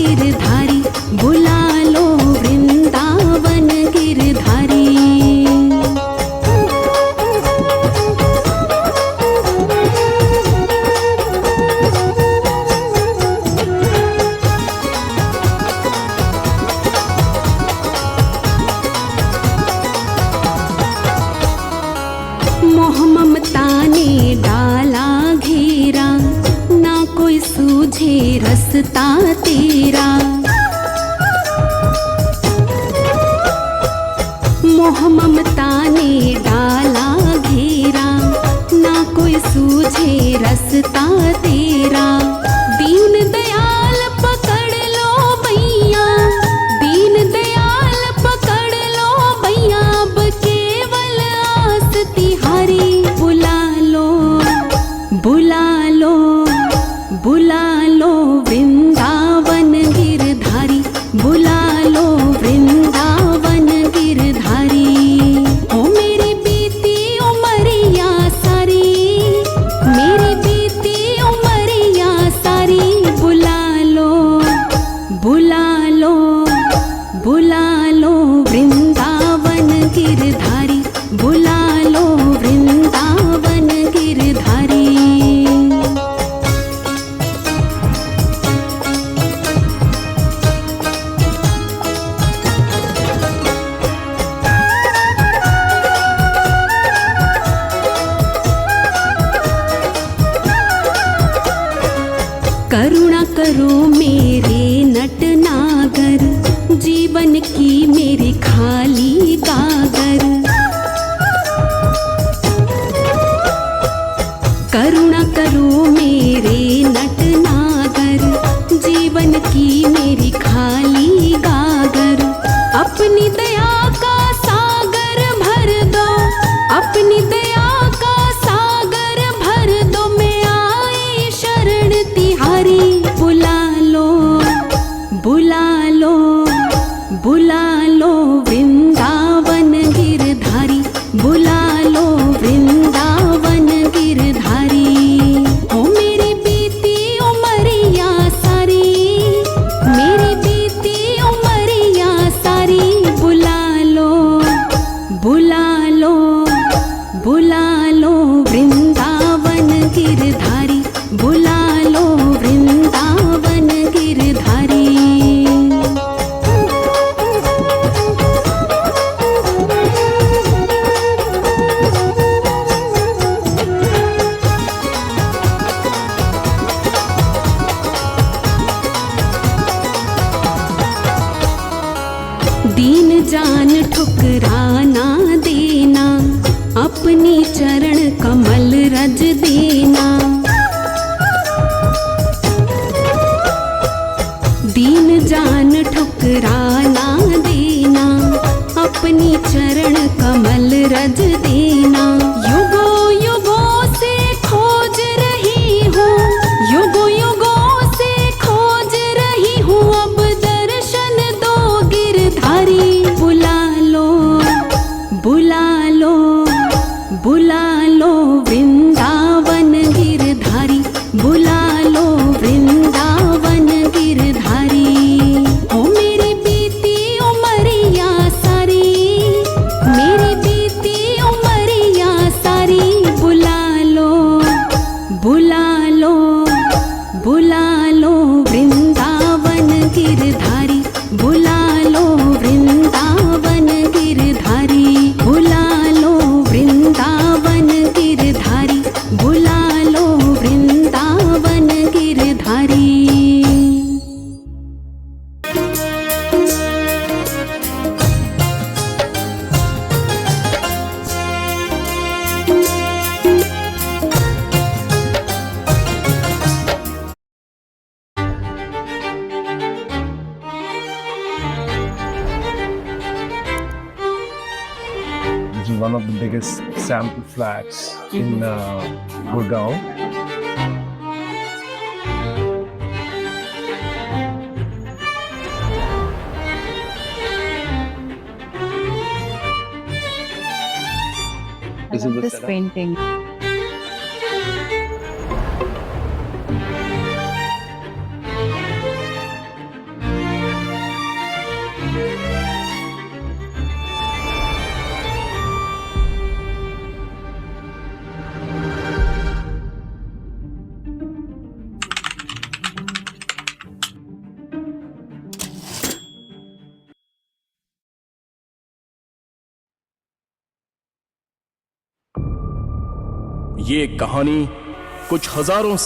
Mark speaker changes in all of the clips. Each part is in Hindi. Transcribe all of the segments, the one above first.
Speaker 1: गिरधारी, बुला लो वृंदावन गिरधारी। मोह ममता ने डाला घेरा, ना कोई सूझे रस्ता तेरा। मोह ममता ने डाला घेरा, ना कोई सूझे रस्ता तेरा। दीन दयाल पकड़ लो भैया, दीन दयाल पकड़ लो भैया, अब केवल आस तिहारी। बुला लो, बुला लो, बुला लो वृंदावन गिरधारी, बुला लो वृंदावन गिरधारी। ओ मेरी बीती उमरिया सारी, मेरी बीती उमरिया सारी, बुला लो, बुला लो, बुला लो वृंदावन गिरधारी, बुला लो वृंदावन गिरधारी। करुणा करो मेरे नटनागर, जीवन की मेरी खाली गागर। करुणा करो मेरे नटनागर, जीवन की मेरी खाली गागर। अपनी दया का सागर भर दो, अपनी दया का सागर भर दो, मैं आई शरण तिहारी। बुला लो, बुला लो, बुला लो वृंदावन गिरधारी, बुला लो वृंदावन गिरधारी। ओ मेरी बीती उमरिया सारी, मेरी बीती उमरिया सारी, बुला लो, बुला लो, बुला लो वृंदावन गिरधारी, बुला लो वृंदावन गिरधारी। दीन जान ठुकराना देना, अपनी चरण कमल रज देना। दीन जान ठुकराना देना, अपनी चरण कमल रज देना। युगों युगों से खोज रही हूँ, युगों युगों से खोज रही हूँ, अब दर्शन दो गिरधारी। बुला लो, बुला लो, बुला लो वृंदावन गिरधारी, बुला लो वृंदावन गिरधारी। ओ मेरी बीती उमरिया सारी, मेरी बीती उमरिया सारी, बुला लो, बुला लो, बुला लो वृंदावन गिरधारी, बुला लो वृंदावन गिरधारी, बुला लो वृंदावन गिरधारी, बुला लो Vrindavan Girdhari.
Speaker 2: This is one of the biggest sample flats in Gurgaon.
Speaker 3: I love this painting. ये कहानी कुछ हजारों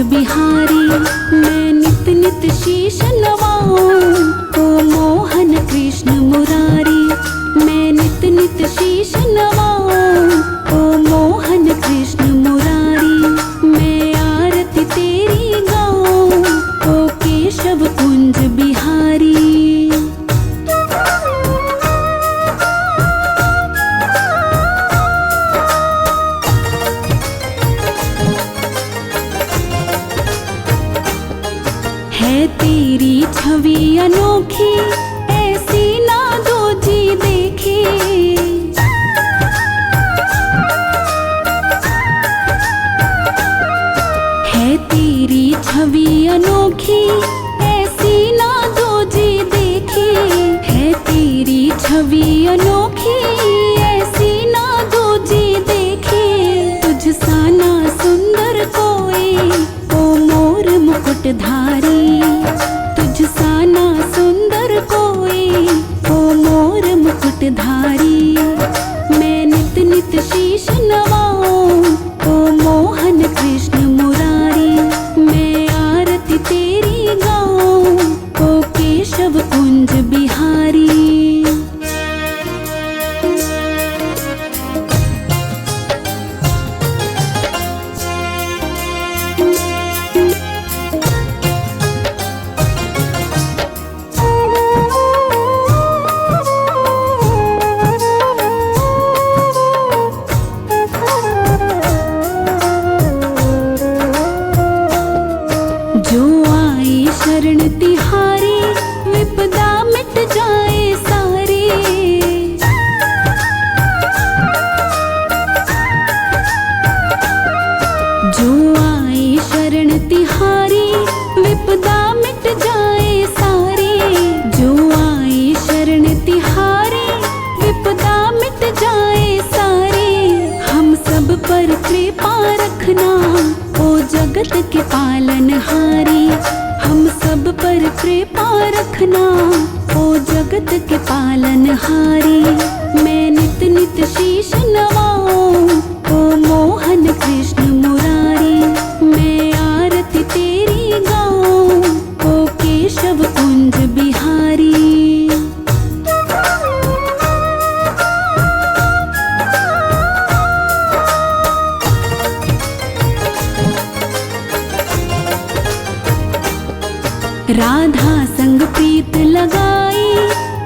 Speaker 1: बिहारी मैं नित नित शीश नवाऊं ओ मोहन कृष्ण मुरारी। मैं नित नित शीश नवाऊं ओ मोहन कृष्ण मुरारी। मैं आरती तेरी गाऊं ओ केशव कुंज बिहारी। है तेरी छवि अनोखी ऐसी ना दो जी देखी। है तेरी छवि अनोखी ऐसी ना दो जी देखी। है तेरी छवि अनोखी ऐसी ना दो जी देखी। तुझ सा ना सुंदर कोई ओ मोर मुकुटधारी। तुझ सा ना सुंदर कोई ओ मोर मुकुटधारी। मैं नित नित शीश नवाऊं ओ मोहन कृष्ण मुरारी। मैं आरती तेरी गाऊं ओ केशव कुंज बिहारी। जो आए शरण तिहारी विपदा मिट जाए सारी। जो आए शरण तिहारी विपदा मिट जाए सारी। जो आए शरण तिहारी विपदा मिट जाए सारी। हम सब पर कृपा रखना ओ जगत के पालनहारी। हम सब पर कृपा रखना ओ जगत के पालनहारी। मैं नित नित शीश नवाऊं ओ मोहन कृष्ण मुरारी। मैं आरती तेरी गाऊं ओ केशव कुंज बिहारी। राधा संग प्रीत लगाई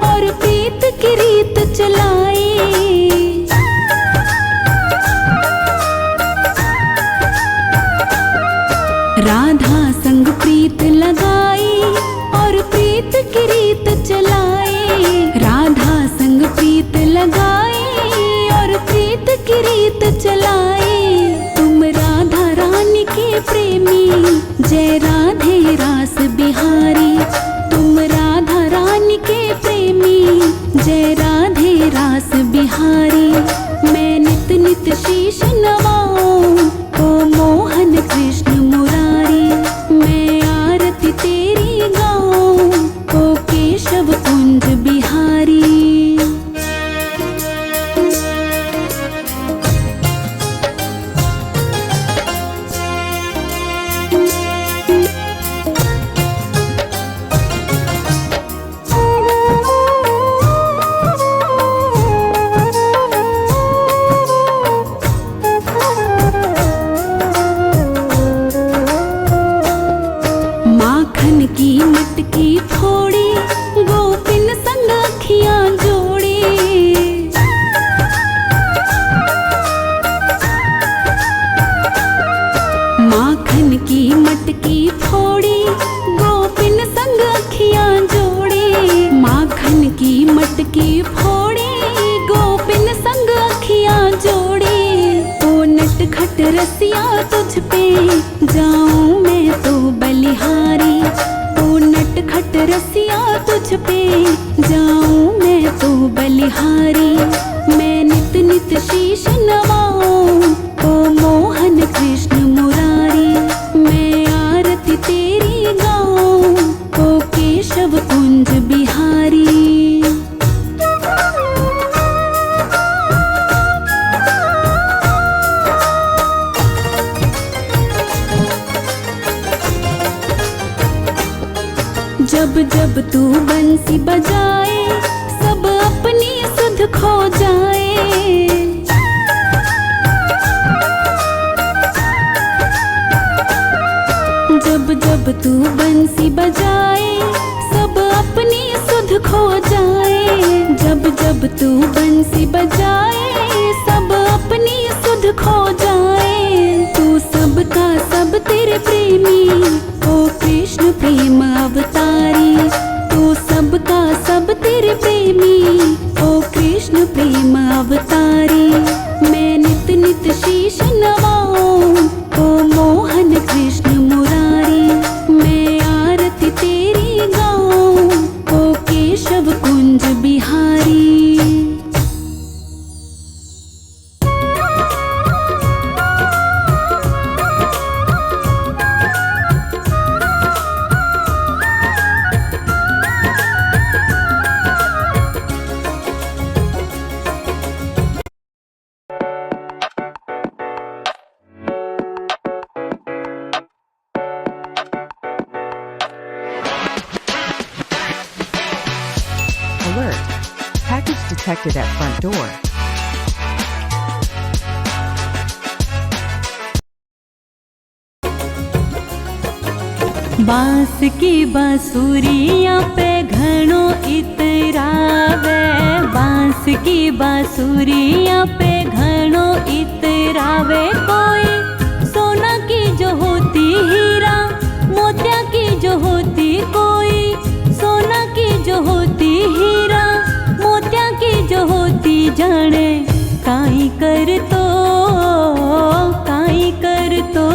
Speaker 1: और प्रीत की रीत चलाई। राधा संग प्रीत लगाई और प्रीत की रीत चलाई। राधा संग प्रीत लगाई और प्रीत की रीत चलाई। तुम राधा रानी के प्रेमी जय राधे रास बिहारी। तुम राधा रानी के प्रेमी जय राधे रास बिहारी। मैं नित नित शीश नवाऊं ओ मोहन कृष्ण मुरारी। मैं आरती तेरी गाऊं ओ केशव कुंज बिहारी। माखन की मटकी फोड़ी गोपिन संग अखियां जोड़ी। माखन की मटकी फोड़ी गोपिन संग अखियां जोड़ी। माखन की मटकी फोड़ी गोपिन संग अखियां जोड़ी। ओ नटखट रसिया तुझ पे जाऊं मैं तो बलिहारी। ओ नट नटखट रसिया तुझ पे जाऊं मैं तो बलिहारी। मैं नित नित शीश नवाऊं ओ मोहन कृष्ण मुरारी। मैं आरती तेरी गाऊं ओ केशव कुंज बिहारी। जब जब तू बंसी बजाए सब अपनी सुध खो जाए। जब जब तू बंसी बजाए सब अपनी सुध खो जाए। जब जब तू बंसी बजाए सब अपनी सुध खो जाए। तू सबका सब तेरे प्रेमी ओ कृष्ण प्रेम अवतारी। तू सबका सब तेरे प्रेमी ओ कृष्ण प्रेम अवतारी। मैं नित नित शीश नवाऊं ओ मोहन कृष्ण मुरारी। मैं आरती तेरी गाऊं ओ Keshav Kunj Bihari.
Speaker 4: Alert! Package detected at front door.
Speaker 1: बांस की बांसुरियां पे घणो इतरावे। बांस की बांसुरियां पे घणो इतरावे। कोई सोना की जो होती हीरा मोतिया की जो होती। कोई सोना की जो होती हीरा मोतिया की जो होती। जाने काई कर तो काई कर तो।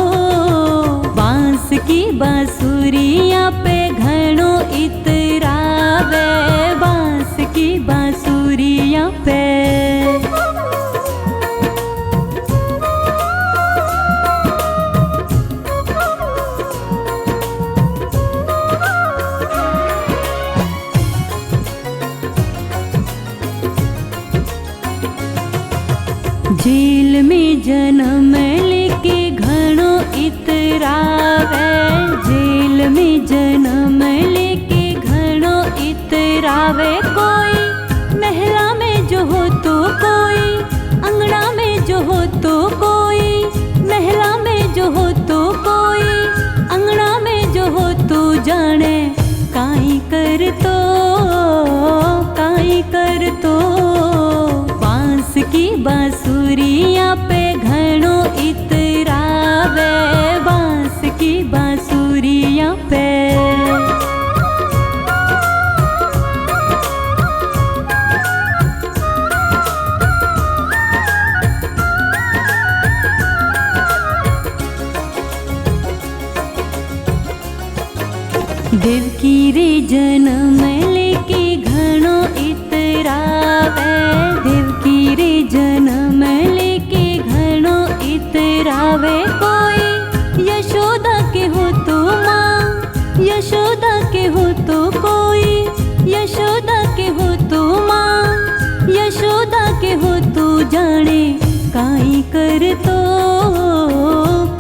Speaker 1: बांस की बांसुरियां पे घणो इतरावे। बांस की बांसुरियां पे जेल में जन्म लेके घणो इतरावे। जेल में जन्म लेके घणो इतरावे। कोई महला में जो हो तो कोई अंगना में जो हो तो कोई। महला में जो हो तो कोई अंगना में जो हो तो। जाने काई कर तो काई कर तो। बांस की बांसुरियां पे घणो इतरावे। बांस की बांसुरियां पे देवकी रे जन्म लेके घणो इतरावे। देवकी रे जन्म लेके घणो इतरावे। कोई यशोदा के हो तो माँ यशोदा के हो तो। कोई यशोदा के हो तो माँ यशोदा के हो तो। जाने काई कर तो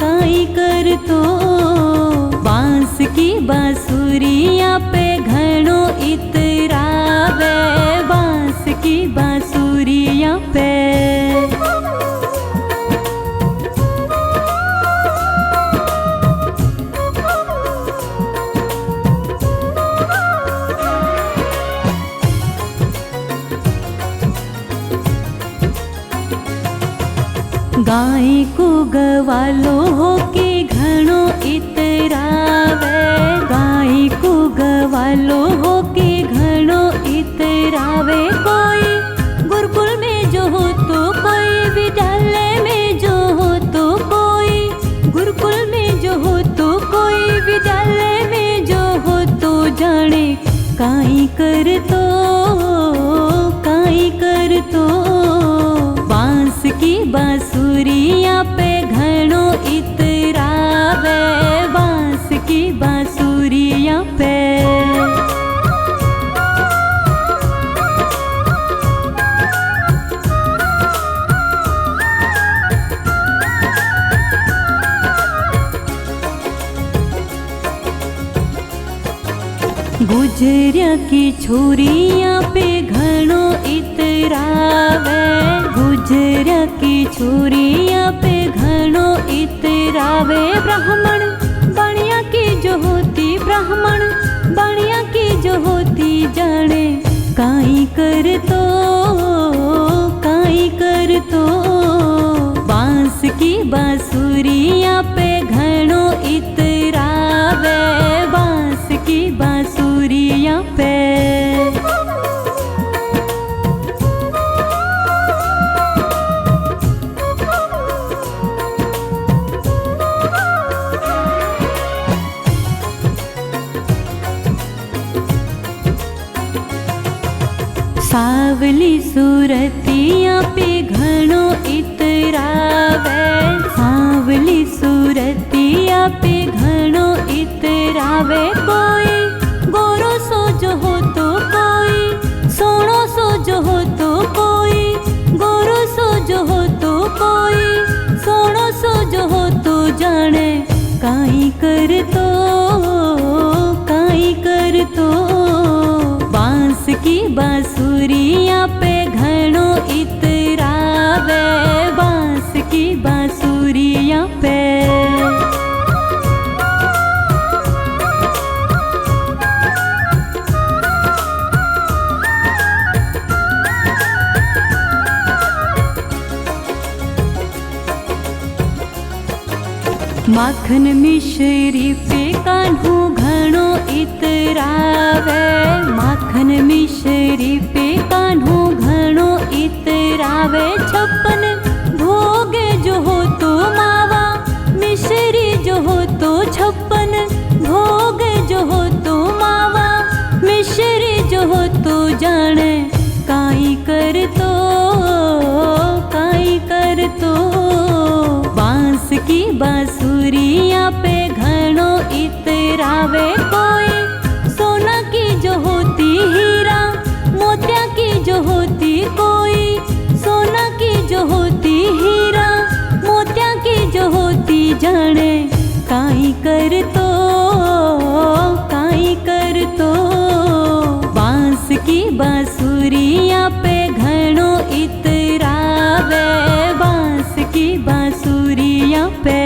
Speaker 1: काई कर तो। बांस की बांसुरियां पे घणो इतरावे। बांस की बांसुरियां पे गाय को गवालो हो के घणो इतरावे। गाय को गवालो हो के घणो इतरावे। कोई गुरुकुल में जो हो तो कोई विद्यालय में जो हो तो कोई। गुरुकुल में जो हो तो कोई विद्यालय में जो हो तो। जान काई कर तो बांस की बांसुरिया पे घणो इतरावे, बांस की बांसुरिया पे। गुजरिया की छोरिया पे घणो इतरावे, गुजरिया की छोरिया पे घणो इतरावे। ब्राह्मण बणिया की जो होती, ब्राह्मण बणिया की जो होती जाने काई कर तो बांस की बांसुरिया पे घणो इतरावे, बांस की बांसुरिया पे। सावली सूरतिया पे घणो इतरावे, सावली सूरतिया पे घणो इतरावे। कोई गोरो सो जो हो तो कोई सोनो सो जो हो तो कोई गोरो सो जो हो तो कोई सोनो सो जो हो तो जाने काई कर तो बांस की बांसुरिया पे घणो इतरावे, बांस की बांसुरिया पे। माखन मिश्री पे कान्हू घणो इतरावे, माखन मिश्री पे कान्हू घणो इतरावे। छप्पन भोगे जो हो तो मावा मिश्री जो हो तो, छप्पन भोगे जो हो तो मावा मिश्री जो हो तो जाने काई कर तो बांस की बांसुरिया पे घणो इतरावे। कोई सोना की जो होती हीरा मोतिया की जो होती, कोई सोना की जो होती हीरा मोतिया की जो होती जाने काई कर तो बांस की बांसुरिया पे घणो इतरावे, बांस की बांसुरिया पे।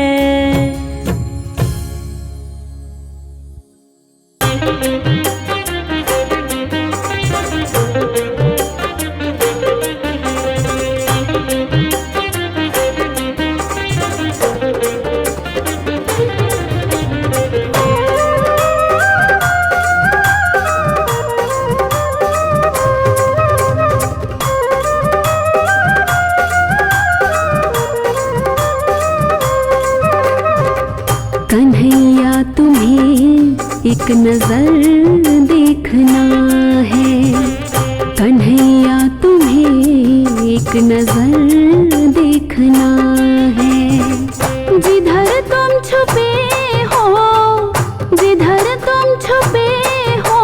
Speaker 1: कन्हैया तुम्हें एक नजर देखना है, कन्हैया तुम्हें एक नजर देखना है। जिधर तुम छुपे हो, जिधर तुम छुपे हो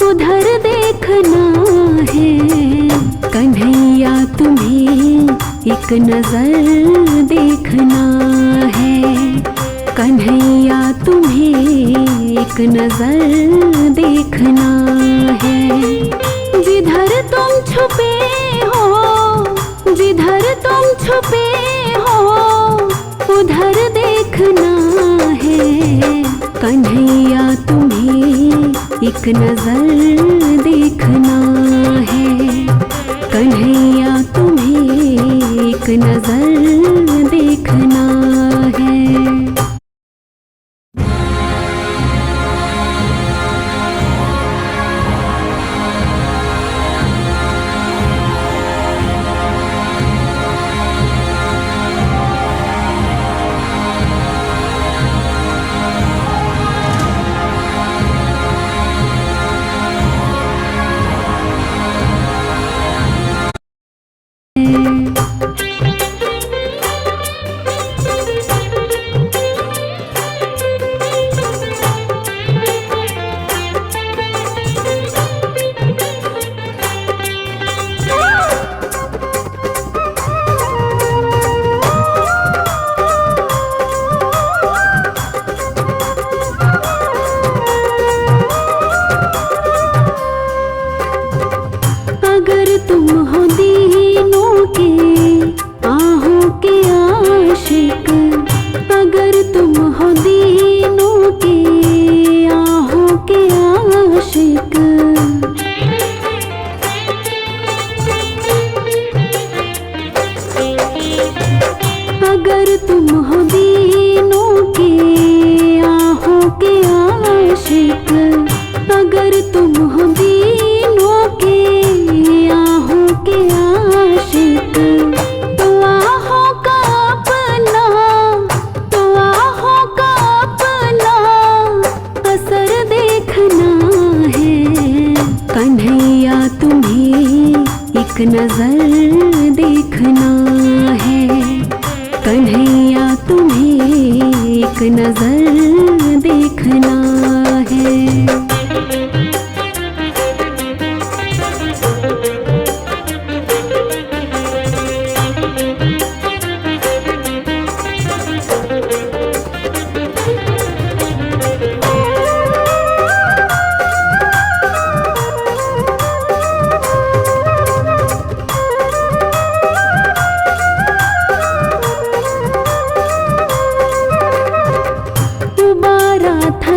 Speaker 1: उधर देखना है। कन्हैया तुम्हें एक नजर देखना है, कन्हैया तुम्हें एक नजर देखना है। जिधर तुम छुपे हो, जिधर तुम छुपे हो उधर देखना है। कन्हैया तुम्हें एक नजर देखना है, कन्हैया तुम्हें एक नजर देखना है। आशिक, अगर तुम हो दीनों के आहों के आशिक, तो आहों का अपना, तो आहों का अपना असर देखना है। कन्हैया तुम्हें एक नजर देखना है, कन्हैया तुम्हें एक नजर देखना है।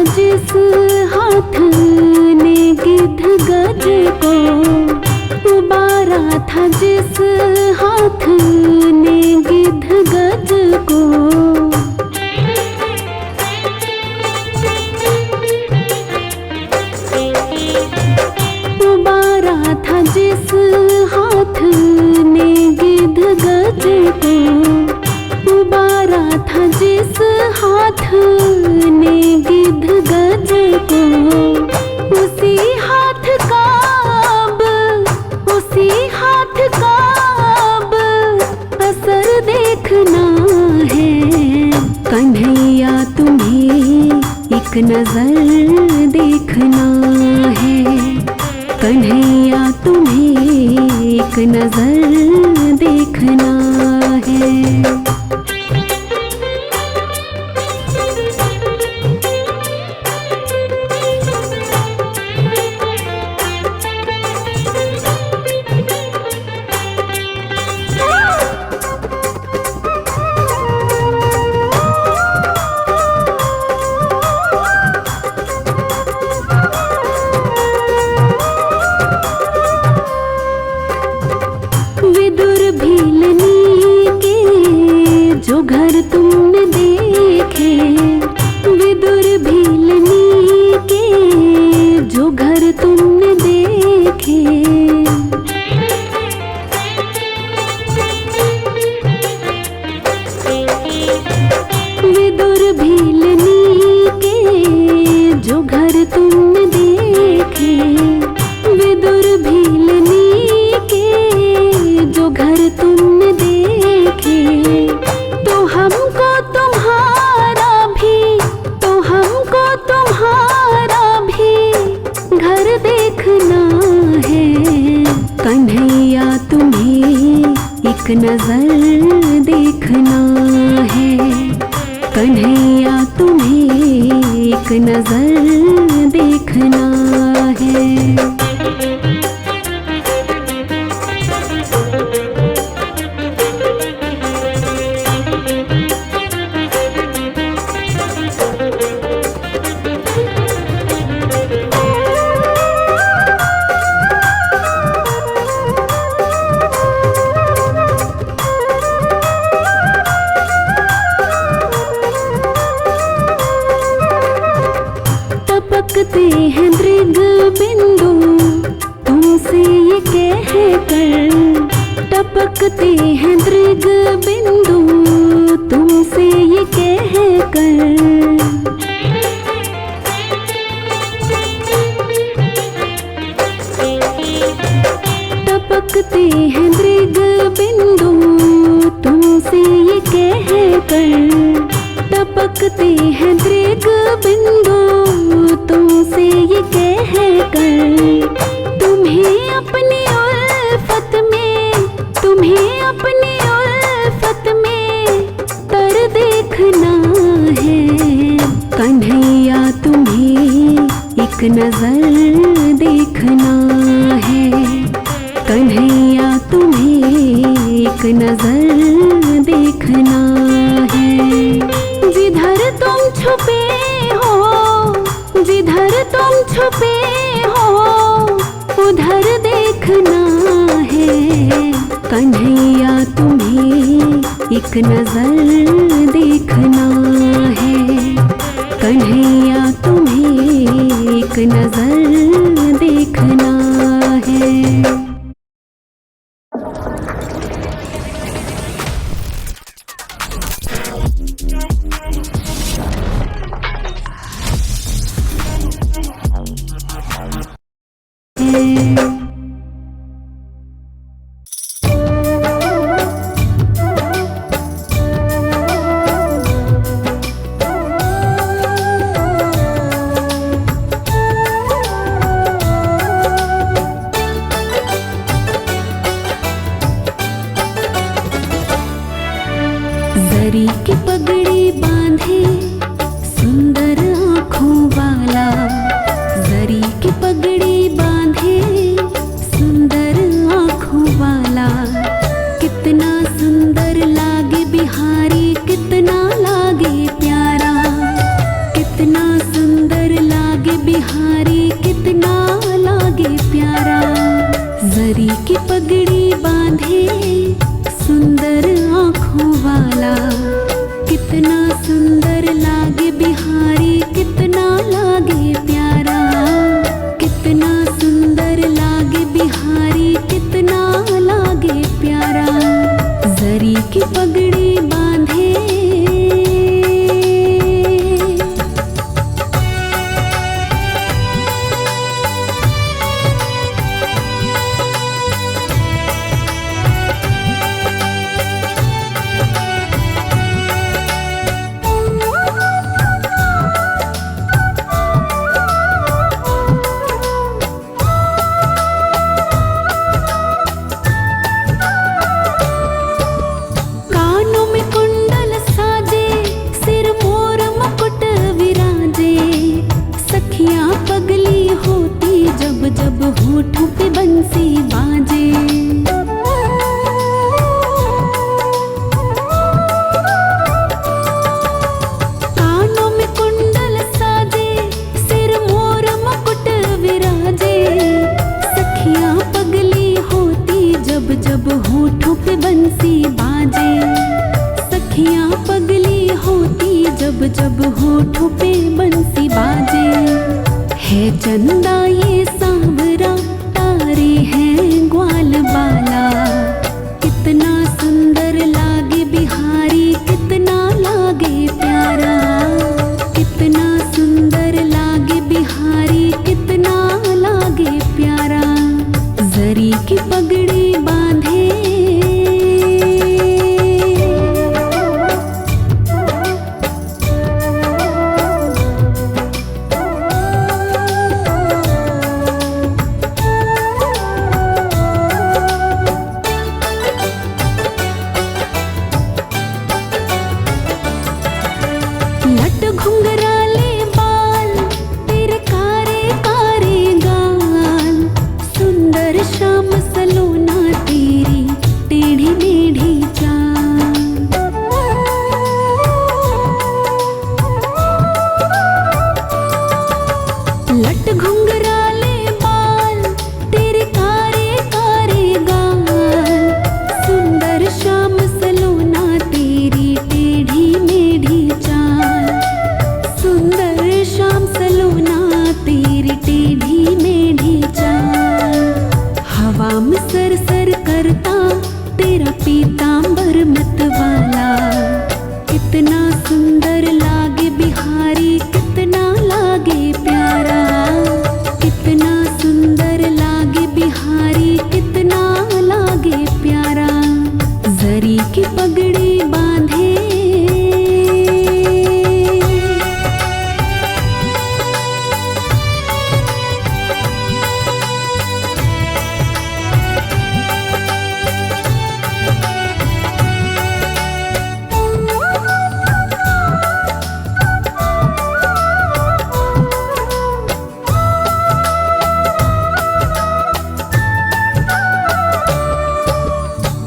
Speaker 1: जिस हाथ ने गिद्ध गज को, उबारा था जिस हाथ ने गिद्ध गज को, उबारा था जिस हाथ ने गिद्ध गज को, उबारा था जिस हाथ ने गिद्ध गज को, उसी हाथ का अब, उसी हाथ का अब असर देखना है। कन्हैया तुम्हें एक नजर देखना है, कन्हैया तुम्हें एक नजर देखना है। विदुर भीलनी के जो घर तुमने देखे, विदुर भीलनी के जो घर तुमने देखे, विदुर भीलनी के जो घर तुमने देखे, विदुर भीलनी जो घर तुमने देखे, तो हमको तुम्हारा भी, तो हमको तुम्हारा भी घर देखना है। कन्हैया तुम्हें एक नजर देखना है, कन्हैया तुम्हें एक नजर देखना है। टपकते हैं मृग बिंदु तुमसे ये कह कर, टपकते हैं मृग बिंदु तुमसे ये कह कर, टपकते हैं मृग बिंदु तुमसे ये कह कर, टपकते हैं मृग बिंदु तुमसे ये कह कर, तुम्हें अपनी उल्फत में, तुम्हें अपनी उल्फत में तर देखना है। कन्हैया तुम्हें एक नजर देखना है, कन्हैया तुम्हें एक नजर देखना है। जिधर तुम छुपे हो, जिधर तुम छुपे हो उधर देखना है। कन्हैया तुम्हें एक नजर देखना है, कन्हैया तुम्हें जरी की पगड़ी बांधे सुंदर आँखों वाला, जरी की पगड़ी बांधे सुंदर आँखों वाला। कितना सुंदर लागे बिहारी, कितना लागे प्यारा, कितना सुंदर लागे बिहारी, कितना लागे प्यारा। जरी की पगड़ी बांधे सुंदर आँखों वाला, कितना सुंदर लागे बिहारी, कितना लागे प्यारा, कितना सुंदर लागे बिहारी, कितना लागे प्यारा। जरी की पगड़ी बांधे। कानों में कुंडल साजे, सिर मोर मुकुट विराजे। सखियां पगली होती जब जब होठों पे बंसी बाजे। कानों में कुंडल साजे, सिर मोर मुकुट विराजे। सखियां पगली होती जब जब होठों पे बंसी बाजे। सखियां पगली होती जब जब होठों पे बंसी बाजे। है चंदा ये सांवरा, तारे हैं ग्वाल बाला। कितना सुंदर लागे बिहारी, कितना लागे प्यारा, कितना सुंदर लागे बिहारी, कितना लागे प्यारा। जरी की पगड़ी बांधे। लट घुंघराले बाल, तेरे कारे कारे गाल। सुंदर श्याम सलोना तेरी टेढ़ी मेढ़ी चाल। लट घुंघराले बाल, तेरे कारे कारे गाल। सुंदर श्याम सलोना तेरी टेढ़ी मेढ़ी चाल। सुंदर श्याम सलोना तेरी टेढ़ी मेढ़ी चाल। हवा में सर सर करता तेरा पीतांबर मत वाला। कितना सुंदर लागे बिहारी, कितना लागे प्यारा, कितना सुंदर लागे बिहारी, कितना लागे प्यारा। जरी की पगड़ी बांधे।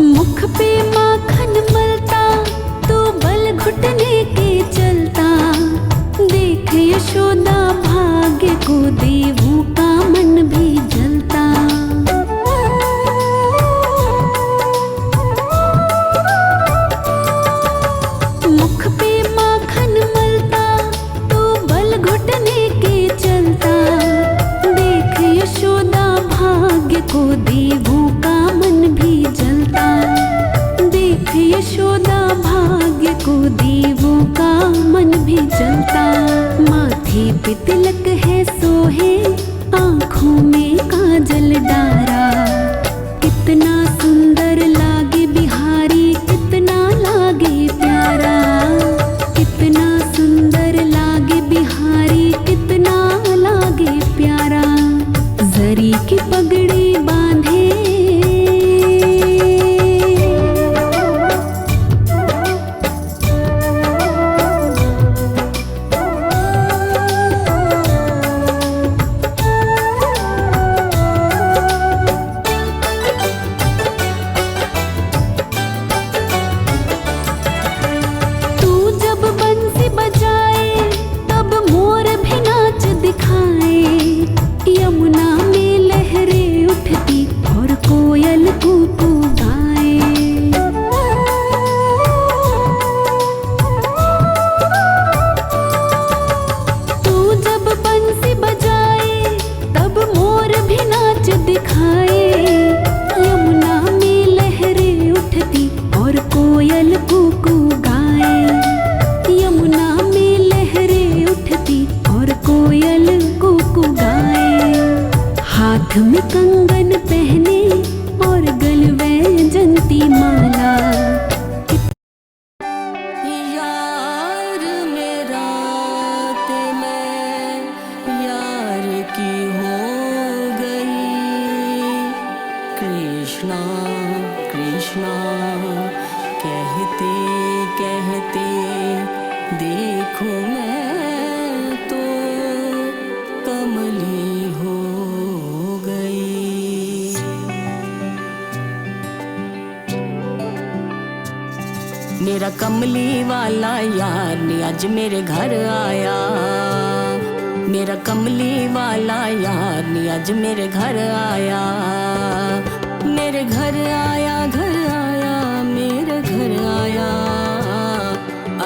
Speaker 1: मुख पे माखन मलता, तो बल घुटने के चलता। देख यशोदा भाग्य को, देवों का मन भी जलता। मुख पे माखन मलता, तो बल घुटने के चलता। देख यशोदा भाग्य को, देवों का मन भी जलता। देख यशोदा भाग्य को, देवों का मन भी जलता। माथे पे तिलक है सोहे, आँखों में काजल डारा। कितना सुंदर लागे बिहारी, कितना लागे प्यारा, कितना सुंदर लागे बिहारी, कितना लागे प्यारा। जरी की पगड़ी बांधे। कोयल कूकू गाए। यमुना में लहरें उठती और कोयल कूकू गाए। हाथ में कंगन पहने और गल वैजंती माला।
Speaker 5: यार मेरा ते मैं यार की हो गई। कृष्णा कृष्णा कहते कहते देखो मैं तो कमली हो गई। मेरा कमली वाला यार ने आज मेरे घर आया। मेरा कमली वाला यार ने आज मेरे घर आया। मेरे घर आया, घर आया, मेरे घर आया।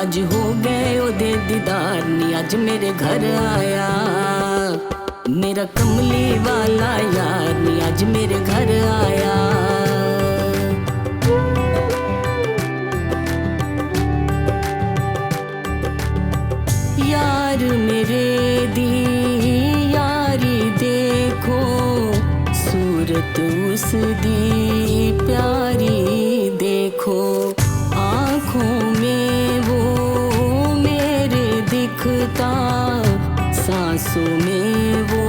Speaker 5: आज हो गए ओदे दीदार ने आज मेरे घर आया। मेरा कमली वाला यार ने आज मेरे घर आया। यार मेरे दी यारी देखो, सूरत उस दी प्यारी देखो। आँखों में वो मेरे दिखता, सांसों में वो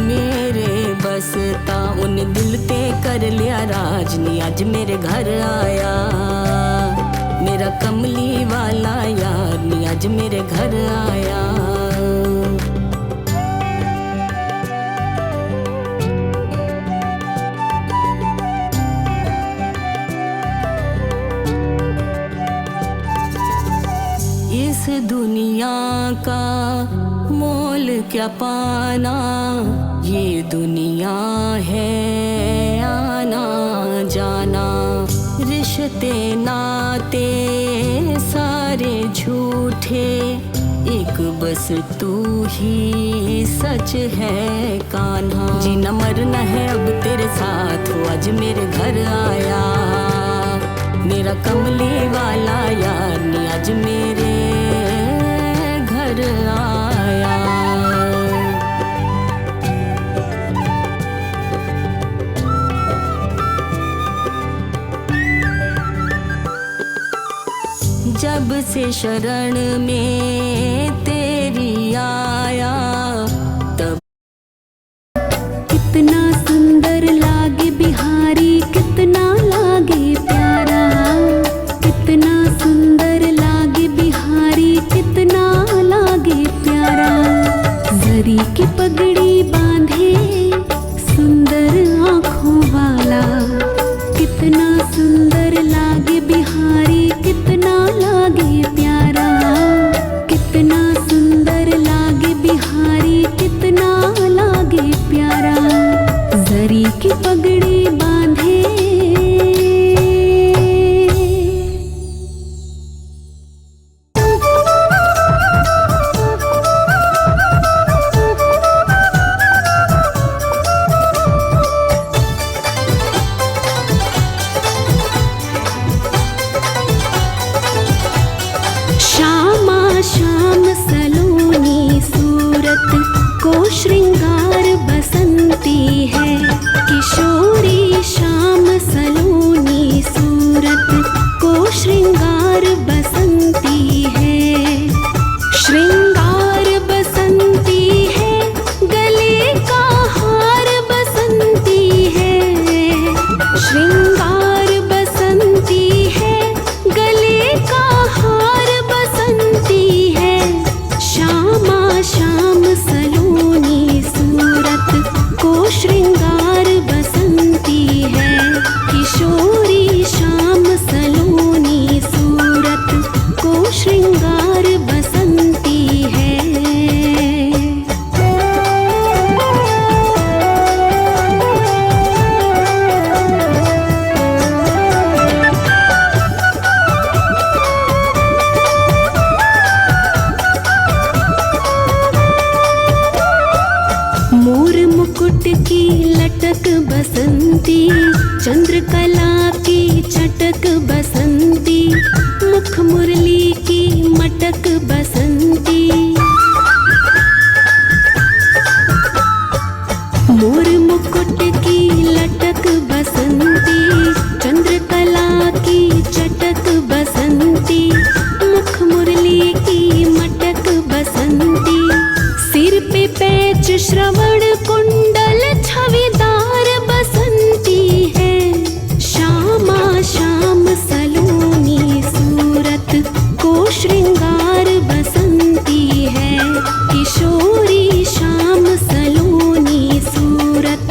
Speaker 5: मेरे बसता। उन दिल ते कर लिया राज ने आज मेरे घर आया। मेरा कमली वाला यार ने आज मेरे घर आया। इस दुनिया का मोल क्या पाना, ये दुनिया है आना जाना। रिश्ते नाते सारे झूठे, एक बस तू ही सच है कान्हा। जीना मरना है अब तेरे साथ, वो आज मेरे घर आया। मेरा कमली वाला यार ने आज मेरे घर आया। जब से शरण में तेरी आया, तब
Speaker 1: कितना सुंदर लागे बिहारी, कितना लागे प्यारा। कितना सुंदर लागे बिहारी, कितना लागे प्यारा। जरी की पगड़ी बांधे सुंदर आँखों वाला। कितना सुंदर लागे बिहारी, कितना लागे प्यारा। कितना सुंदर लागे बिहारी, कितना लागे प्यारा। जरी की पगड़ी बांधे। श्यामा श्याम सलोनी सूरत को श्रृंगार बसंती है। किशोरी श्याम सलोनी सूरत को श्रृंगार बसंती है। श्रृंगार बसंती है, गले का हार बसंती है। श्रृंगार बसंती है, गले का हार बसंती है। श्यामा श्याम सलोनी सूरत को श्रृंगार बसंती है। किशोरी श्याम सलोनी सूरत को श्रृंगार बसंती है। मोर मुकुट की लटक बसंती, चंद्रकला की चटक बसंती। लटक बसंती। मोर मुकुट की लटक बसंती, चंद्रकला की चटक बसंती, मुख मुरली की मटक बसंती। सिर पे पैच श्रवण कुंडल छविदार बसंती है। श्यामा श्याम सलोनी सूरत को श्रृंगार बसंती है। किशोरी श्याम सलोनी सूरत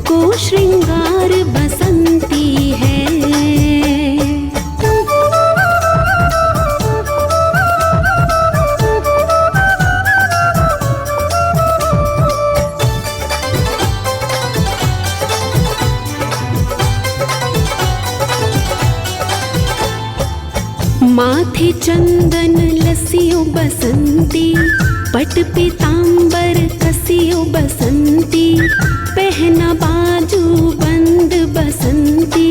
Speaker 1: को श्रृंगार बसंती है। माथे चंदन लसियो बसंती, पट पीतांबर कसियो बसंती, पहना बाजू बंद बसंती।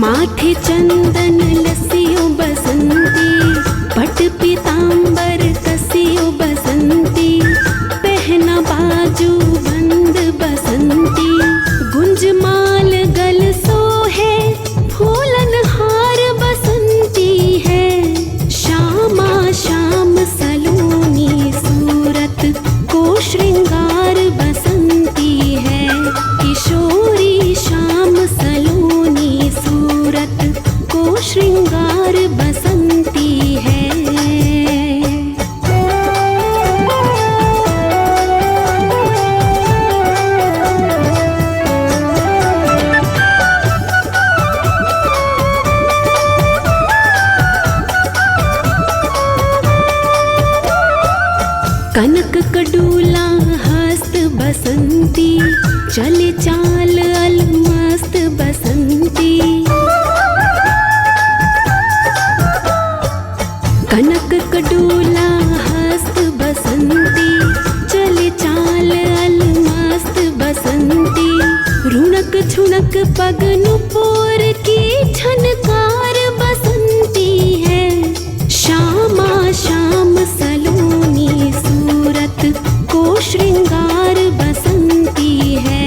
Speaker 1: माथे चंदन लसियो बसंती, पट पीतांबर कसियो बसंती, पहना बाजू बंद बसंती। गुंजमाल गल सोहे फूलन हार बसंती है। श्यामा श्याम सलोनी सूरत को श्रृंगार बसंती है। किशोरी श्याम सलोनी सूरत को श्रृंगार बसंती है। कनक कडूला हस्त बसंती, चले चाल अलमस्त बसंती। कनक कडूला हस्त बसंती, चले चाल अलमस्त बसंती। रुणक झुणक पग नुपुर की झनकार बसंती है। श्यामा श्याम सलोनी सूरत को श्रृंगार बसंती है।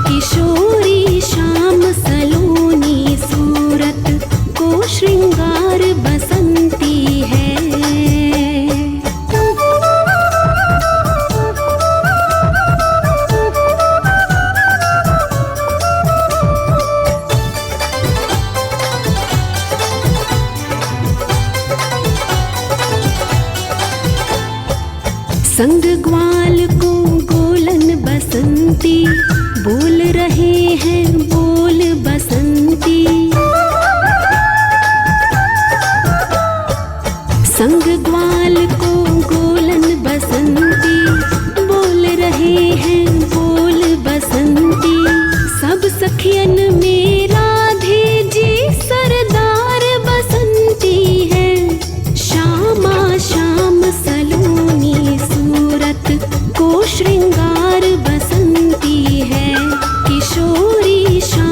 Speaker 1: किशोरी श्याम सलोनी सूरत को श्रृंगार बसंती है। संग ग्वाल को गोलन बसंती, बोल रहे हैं बोल बसंती। संग ग्वाल को गोलन बसंती, बोल रहे हैं बोल बसंती। सब सखियन में राधे जी सरदार बसंती है। श्यामा श्याम सलोनी सूरत को श्रृंगार बसंती है। किशोरी श्याम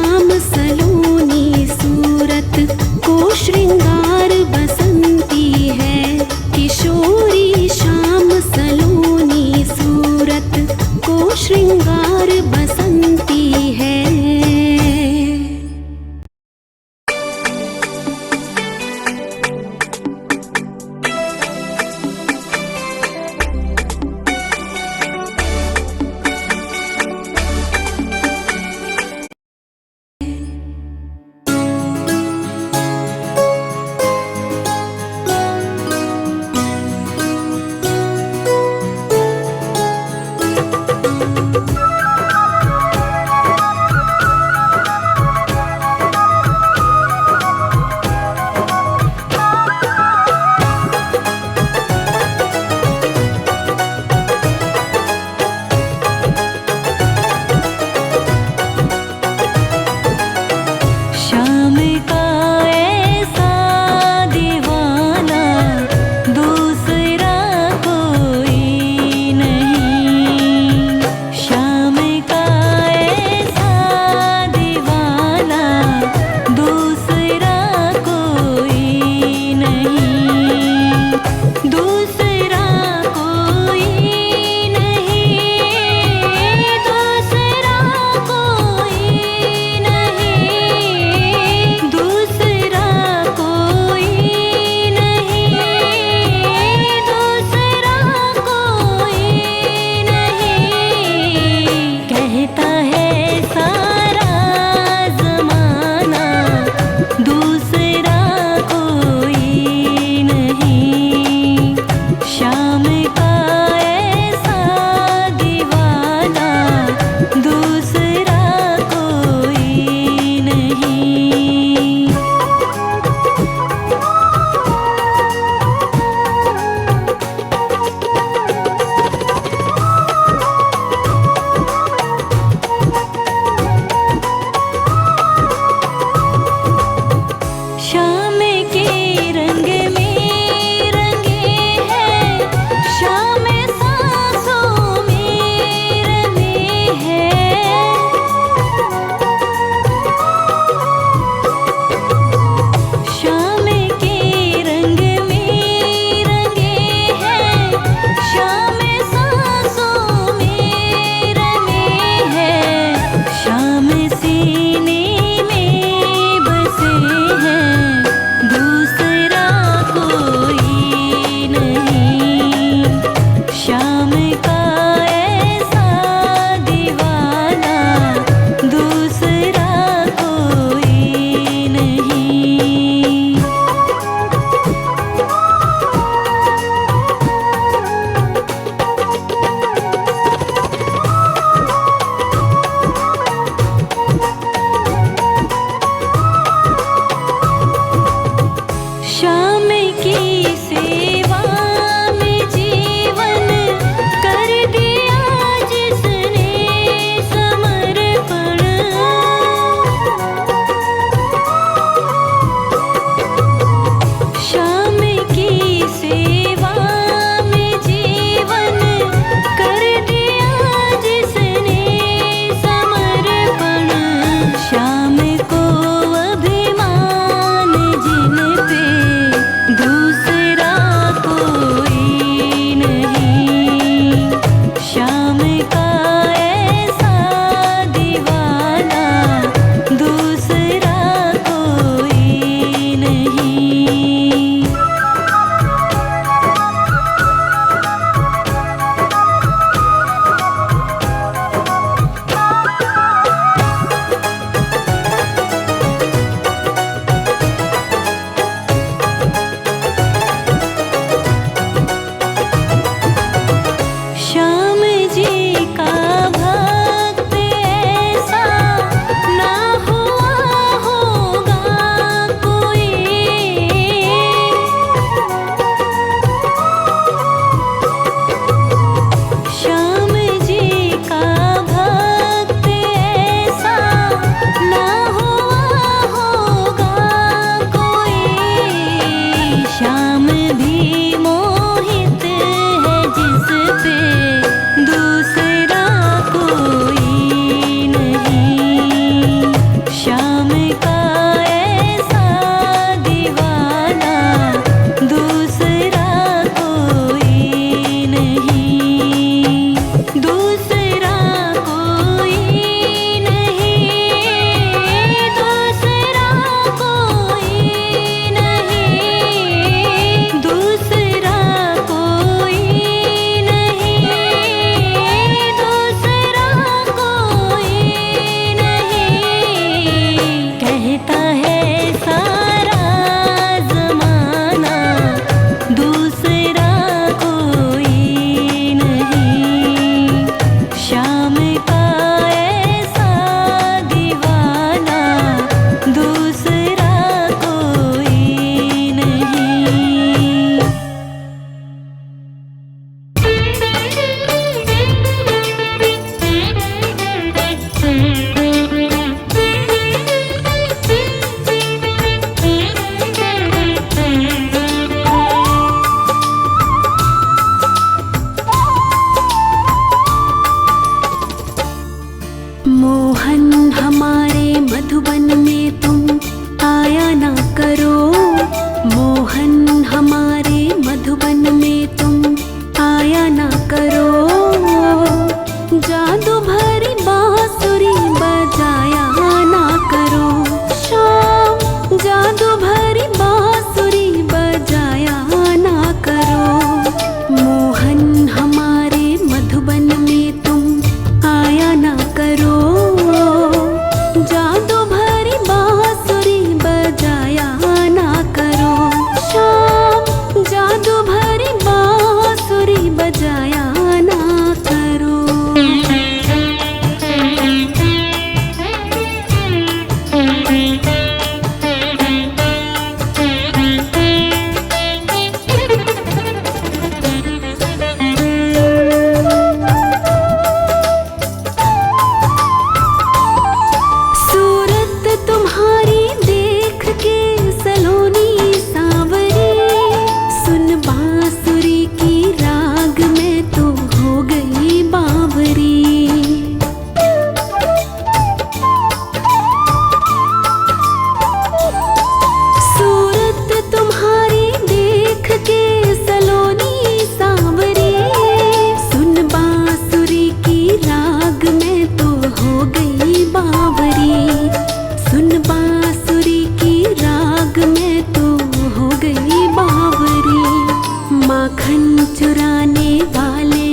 Speaker 1: चुराने वाले,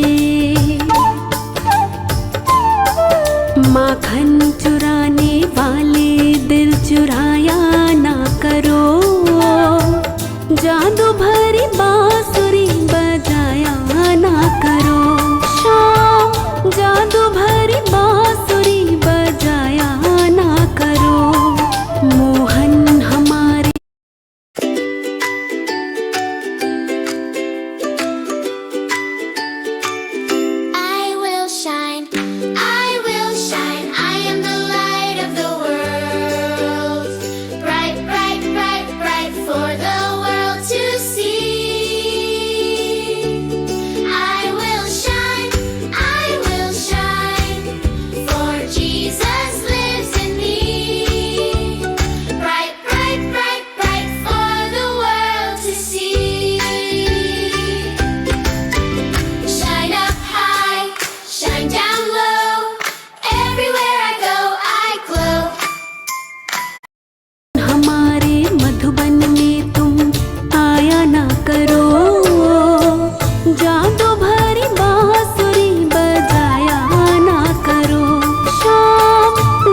Speaker 1: माखन चुराने वाले, दिल चुराया ना करो। जादू भरी बांसुरी बजाया ना करो। शाम जादू भरी बांसुरी बजाया ना करो। मोहन हमारे
Speaker 6: I will shine, I will shine, I am the light of the world. Bright, bright, bright, bright for the world to see. I will shine, for Jesus lives in me. Bright, bright, bright, bright for the world to see. Shine up high, shine down low. Everywhere I go, I glow.
Speaker 1: हमारे मधुबन में तुम आया ना करो। जादू भरी बांसुरी बजाया ना करो। शाम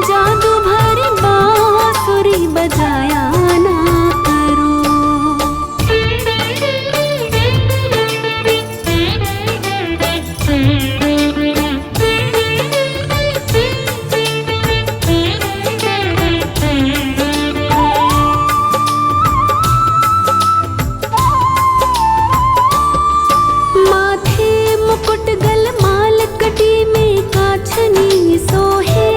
Speaker 1: जादू भरी बांसुरी बजाया ना करो। माथे मुकुट गल माल कटी में काछनी सोहे।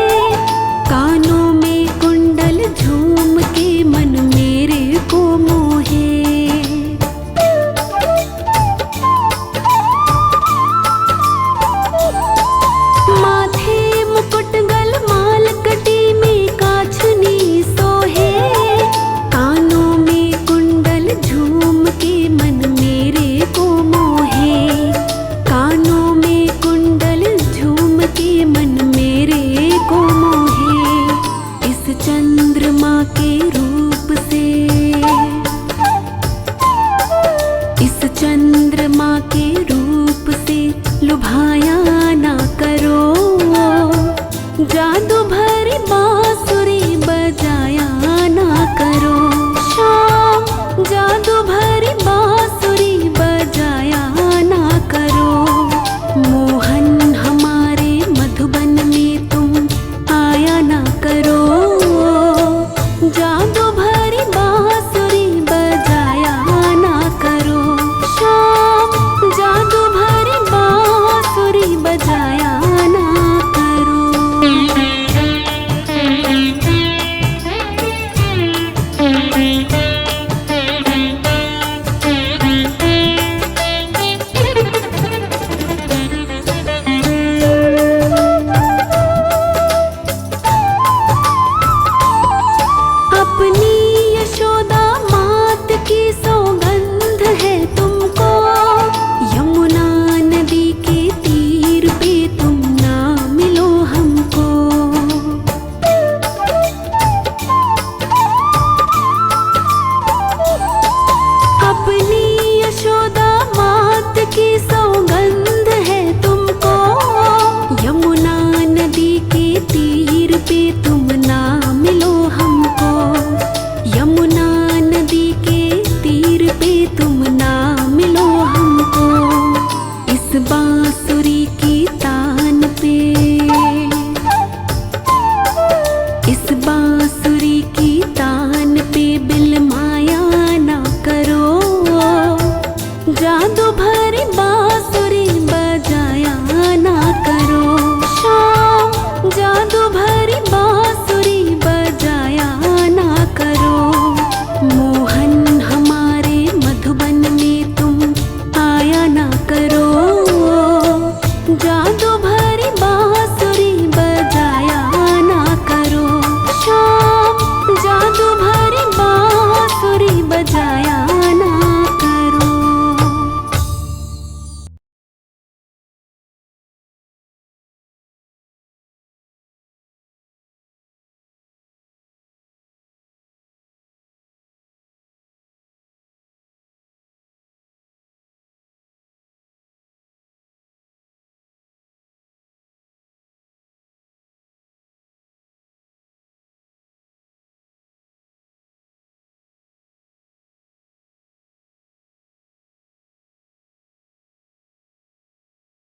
Speaker 1: कानों में कुंडल झूम के मन मेरे को मोहे। माथे मुकुट गल माल कटी में काछनी सोहे। कानों में कुंडल झूम के मन मेरे को मोहे। कानों में कुंडल झूम के मन मेरे को मोहे। इस चंद्रमा के